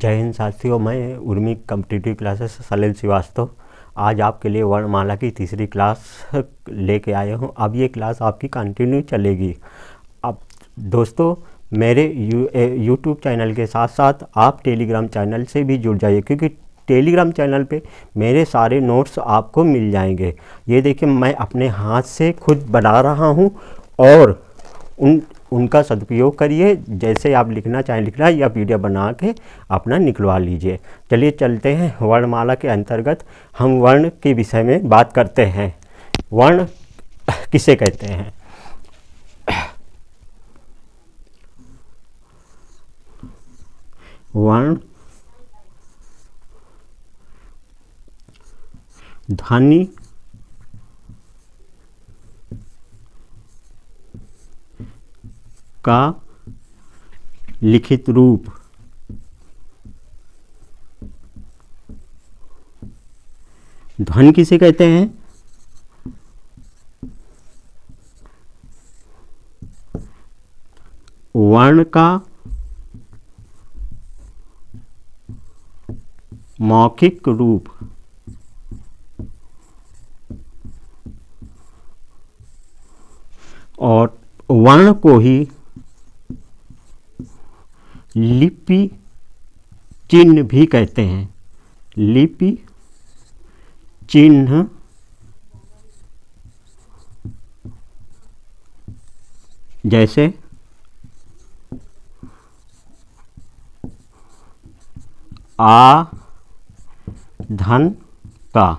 जय हिंद साथियों, मैं उर्मी कॉम्पिटिटिव क्लासेस सलिल श्रीवास्तव आज आपके लिए वर्णमाला की तीसरी क्लास लेके आया हूँ। अब ये क्लास आपकी कंटिन्यू चलेगी। अब दोस्तों, मेरे यूट्यूब चैनल के साथ साथ आप टेलीग्राम चैनल से भी जुड़ जाइए, क्योंकि टेलीग्राम चैनल पे मेरे सारे नोट्स आपको मिल जाएंगे। ये देखिए, मैं अपने हाथ से खुद बना रहा हूँ और उनका सदुपयोग करिए। जैसे आप लिखना चाहें लिखना, या पीडीएफ बना के अपना निकलवा लीजिए। चलिए चलते हैं। वर्णमाला के अंतर्गत हम वर्ण के विषय में बात करते हैं। वर्ण किसे कहते हैं? वर्ण ध्वनि का लिखित रूप। ध्वनि किसे कहते हैं? वर्ण का मौखिक रूप। और वर्ण को ही लिपि चिन्ह भी कहते हैं। लिपि चिन्ह जैसे आ, धन, का।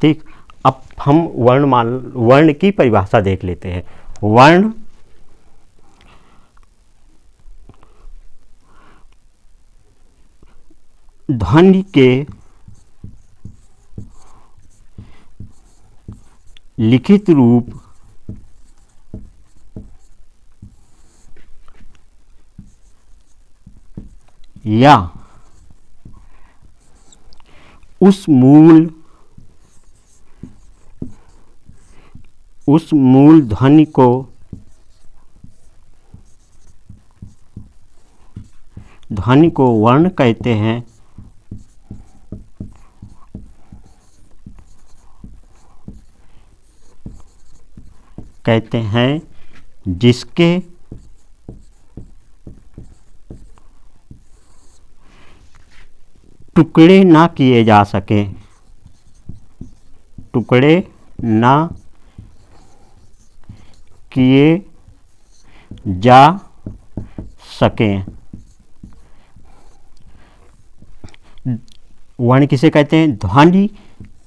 ठीक, अब हम वर्ण की परिभाषा देख लेते हैं। वर्ण ध्वनि के लिखित रूप या उस मूल ध्वनि को वर्ण कहते हैं। जिसके टुकड़े ना किए जा सकें। टुकड़े ना किए जा सकें। वर्ण किसे कहते हैं? ध्वनि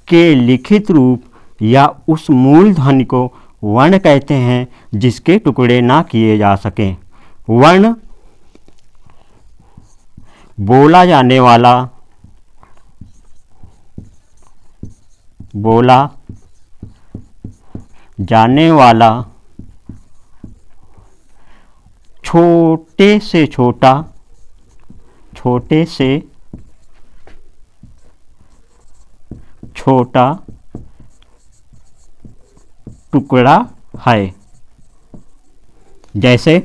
के लिखित रूप या उस मूल ध्वनि को वर्ण कहते हैं जिसके टुकड़े ना किए जा सकें। वर्ण बोला जाने वाला छोटे से छोटा टुकड़ा है। जैसे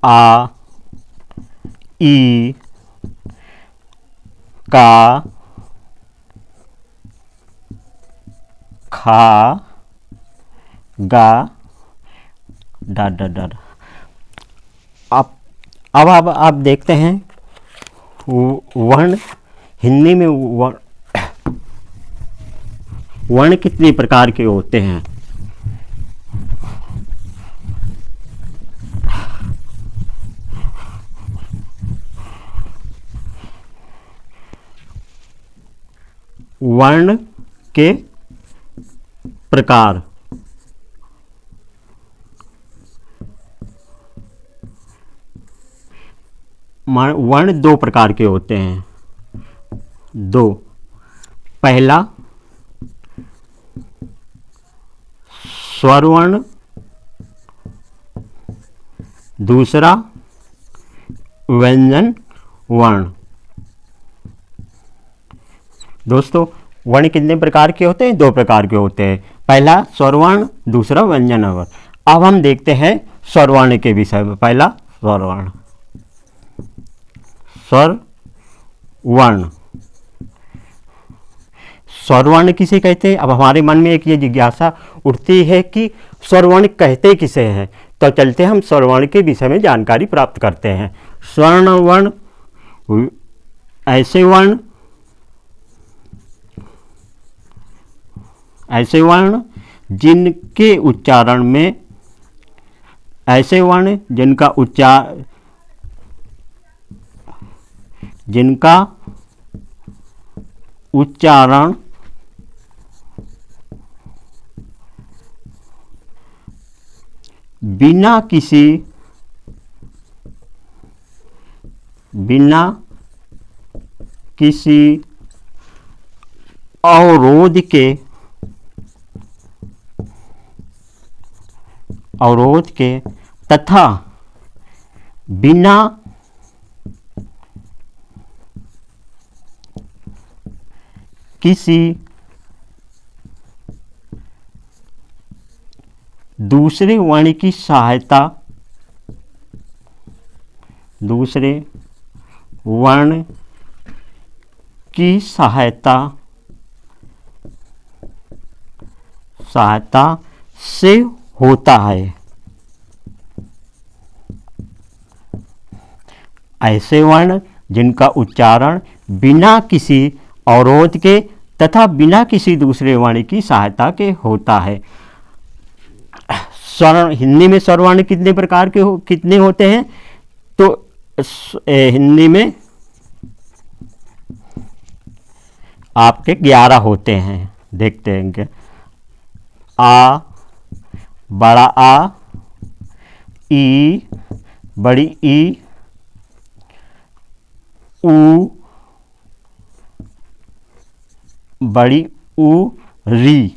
आ, ई, का, खा, गा, डा डा डा। अब आप देखते हैं वर्ण हिंदी में वर्ण कितने प्रकार के होते हैं। वर्ण के प्रकार। वर्ण दो प्रकार के होते हैं। पहला स्वर वर्ण, दूसरा व्यंजन वर्ण। दोस्तों, वर्ण कितने प्रकार के होते हैं? दो प्रकार के होते हैं। पहला स्वर वर्ण, दूसरा व्यंजन वर्ण। अब हम देखते हैं स्वरवर्ण के विषय में। पहला स्वरवर्ण। स्वरवर्ण, स्वरवर्ण किसे कहते हैं? अब हमारे मन में एक ये जिज्ञासा उठती है कि स्वरवर्ण कहते किसे हैं, तो चलते हम स्वरवर्ण के विषय में जानकारी प्राप्त करते हैं। स्वरवर्ण ऐसे वर्ण जिनके उच्चारण में, ऐसे वर्ण जिनका उच्चारण बिना किसी अवरोध के तथा बिना किसी दूसरे वर्ण की सहायता, दूसरे वर्ण की सहायता से होता है। ऐसे वर्ण जिनका उच्चारण बिना किसी अवरोध के तथा बिना किसी दूसरे वर्ण की सहायता के होता है। स्वर्ण, हिंदी में स्वरवर्ण कितने प्रकार के कितने होते हैं? तो हिंदी में आपके 11 होते हैं। देखते हैं कि आ, बड़ा आ, ई, बड़ी ई, ऊ, बड़ी ऊ, री,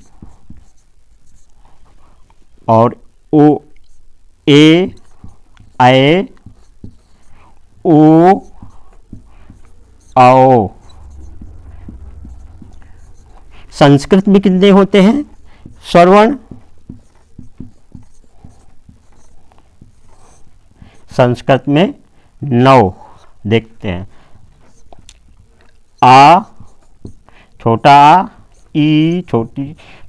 और ओ, ए, ऐ, ओ, औ। संस्कृत में कितने होते हैं स्वरवर्ण? संस्कृत में 9। देखते हैं। आ, छोटा आ, ई,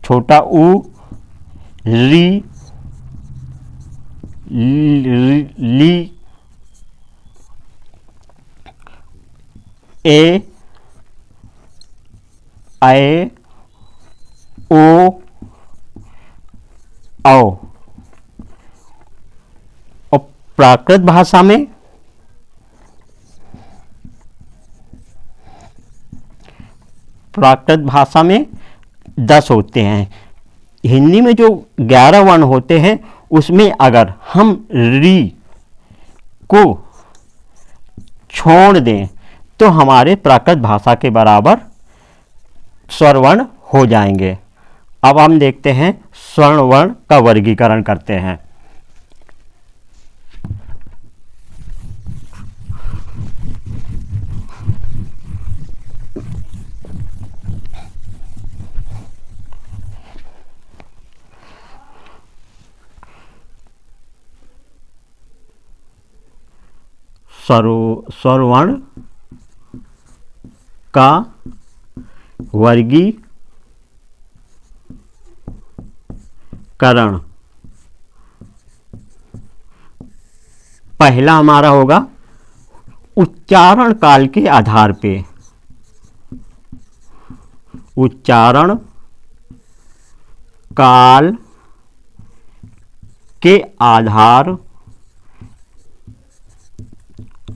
छोटा ऊ, री, ली, ए, ऐ, ओ, औ। और प्राकृत भाषा में प्राकृत भाषा में 10 होते हैं। हिंदी में जो 11 वर्ण होते हैं उसमें अगर हम री को छोड़ दें तो हमारे प्राकृत भाषा के बराबर स्वरवर्ण हो जाएंगे। अब हम देखते हैं स्वरवर्ण का वर्गीकरण करते हैं। स्वरवर्ण का वर्गीकरण पहला हमारा होगा उच्चारण काल के आधार पे। उच्चारण काल के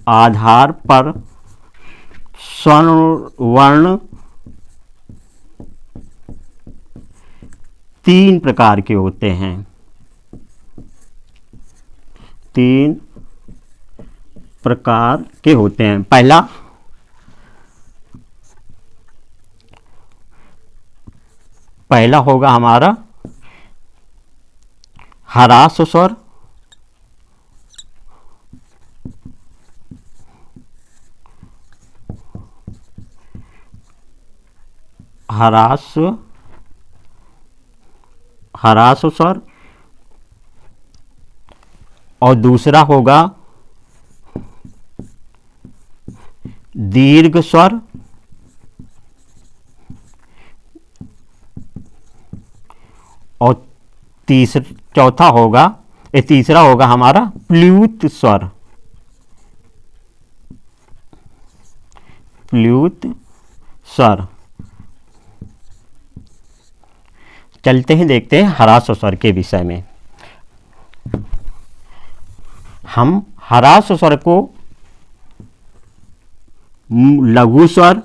आधार पर स्वरवर्ण 3 प्रकार के होते हैं। 3 प्रकार के होते हैं। पहला होगा हमारा ह्रास्व स्वर, ह्रास्व स्वर, और दूसरा होगा दीर्घ स्वर और तीसरा होगा हमारा प्लूत स्वर। प्लूत स्वर। चलते हैं, देखते हैं ह्रास्व स्वर के विषय में। हम ह्रास्व स्वर को लघु स्वर,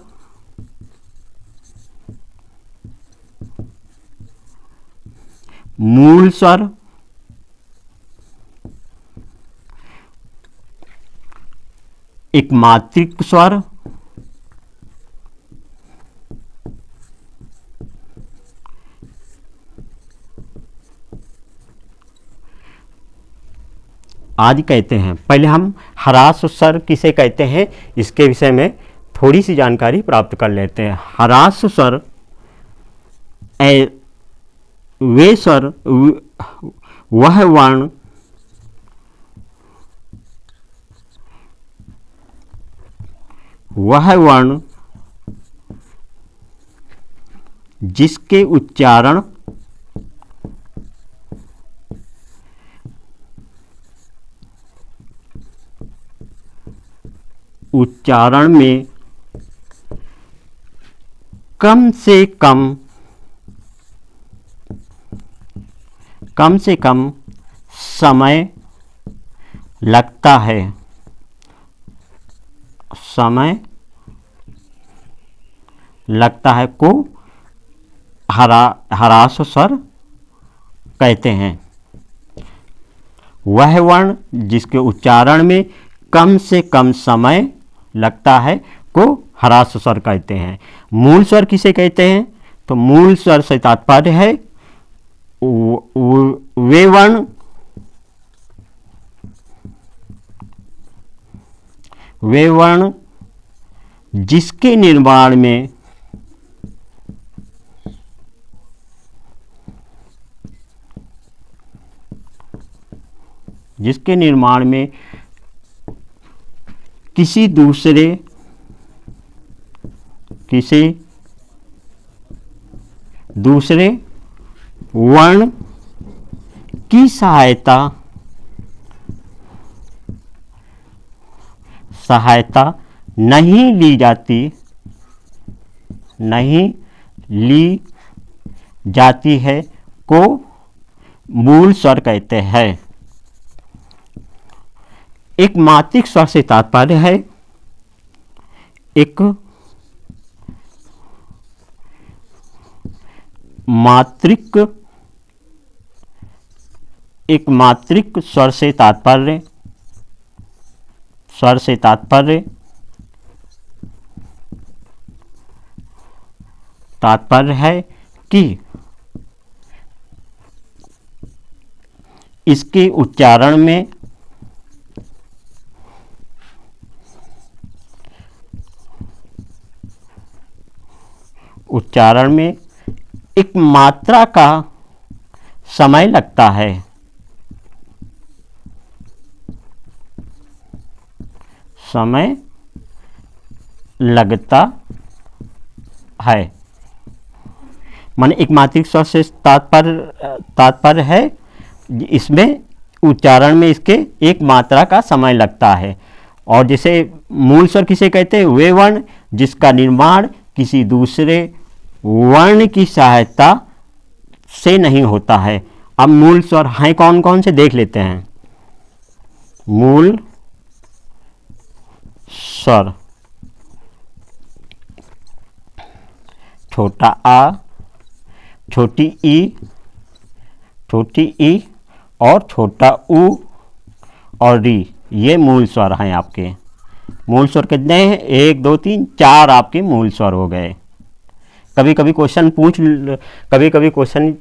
मूल स्वर, एक मात्रिक स्वर, आदि कहते हैं। पहले हम ह्रास्व स्वर किसे कहते हैं इसके विषय में थोड़ी सी जानकारी प्राप्त कर लेते हैं। ह्रास्व स्वर वे स्वर, वह वर्ण जिसके उच्चारण में कम से कम समय लगता है, को ह्रास्व स्वर कहते हैं। वह वर्ण जिसके उच्चारण में कम से कम समय लगता है को ह्रास्व स्वर कहते हैं। मूल स्वर किसे कहते हैं? तो मूल स्वर से तात्पर्य है वे वर्ण जिसके निर्माण में किसी दूसरे वर्ण की सहायता नहीं ली जाती है को मूल स्वर कहते हैं। एक मात्रिक स्वर से तात्पर्य है एक मात्रिक स्वर से तात्पर्य है कि इसके उच्चारण में एक मात्रा का समय लगता है। माने एक मात्रिक स्वर से तात्पर्य है इसमें उच्चारण में इसके एक मात्रा का समय लगता है। और जैसे मूल स्वर किसे कहते हैं? वे वर्ण जिसका निर्माण किसी दूसरे वर्ण की सहायता से नहीं होता है। अब मूल स्वर हैं कौन कौन से देख लेते हैं। मूल स्वर छोटा आ, छोटी ई और छोटा ऊ और री, ये मूल स्वर हैं आपके। मूल स्वर कितने हैं? 1 2 3 4 आपके मूल स्वर हो गए। कभी कभी क्वेश्चन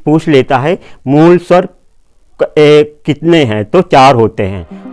पूछ लेता है मूल स्वर कितने हैं, तो 4 होते हैं।